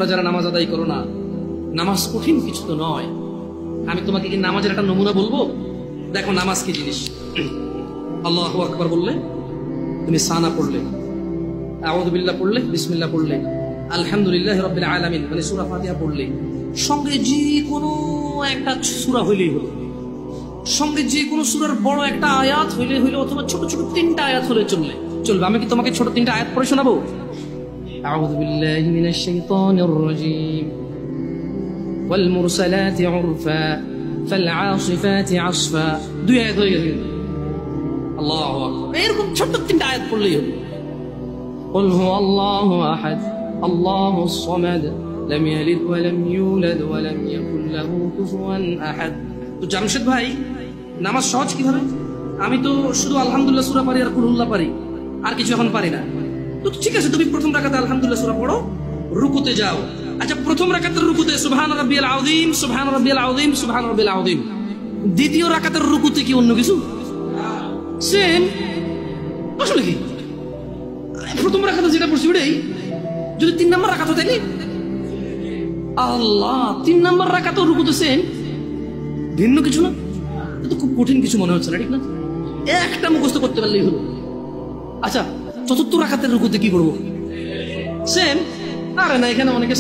তোমরা যারা নামাজ আদায় করো না, নামাজ কঠিন কিছু তো নয়। আমি তোমাকে কি নামাজের একটা নমুনা বলবো? দেখো নামাজ কি জিনিস। আল্লাহু আকবার বললে, তুমি সানা পড়লে, আউযু বিল্লাহ পড়লে, বিসমিল্লাহ পড়লে, আলহামদুলিল্লাহি রাব্বিল আলামিন মানে সূরা ফাতিহা পড়লে, সঙ্গে যে কোনো একটা সূরা হইলেই হলো, সঙ্গে যে কোনো সূরার বড় একটা আয়াত হইলে হইলো, অথবা ছোট ছোট 3টা আয়াত হলে চলবে। আমি কি তোমাকে ছোট 3টা আয়াত পড়ে শোনাবো? আউযু বিল্লাহি মিনাশ শাইতানির রাজীম, ওয়াল মুরসালাতি উরফা ফাল আসিফাতি আসফা। 2 আয়াত হয়ে গেছে। আল্লাহু আকবার। এরকম ছোট 3টা আয়াত পড়লেই হলো। কুল হুয়াল্লাহু আহাদ আল্লাহুস সামাদ লাম ইয়ালিদ ওয়া লাম ইউলাদ ওয়া লাম ইয়াকুল লাহু কুফুয়ান আহাদ। তো জামশেদ ভাই, নামাজ সহজ কিভাবে? আমি তো শুধু আলহামদুলিল্লাহ সূরা পারি আর কুল হুল্লাহ পারি, আর কিছু এখন পারি না। তো ঠিক আছে, তুমি প্রথম রাকাতে আলহামদুলিল্লাহ সূরা পড়ো, রুকুতে যাও। আচ্ছা, প্রথম রাকাতের রুকুতে সুবহান রাব্বিয়াল আযীম, সুবহান রাব্বিয়াল আযীম, সুবহান রাব্বিয়াল আযীম। দ্বিতীয় রাকাতের রুকুতে কি অন্য কিছু? সেম। আসলে কি প্রথম রাকাতে যেটা পড়ছি ওটাই, যদি 3 নম্বর রাকাত থাকে, আল্লাহ 3 নম্বর রাকাতেও রুকুতে সেম, ভিন্ন কিছু না। তো খুব কঠিন কিছু মনে হচ্ছে না, ঠিক না? একটা মুখস্থ করতে পারলেই হলো। আচ্ছা, চতুর্থ রাকাতের রুকুতে কি করবো? সেম। আরে না, এখানে অনেকে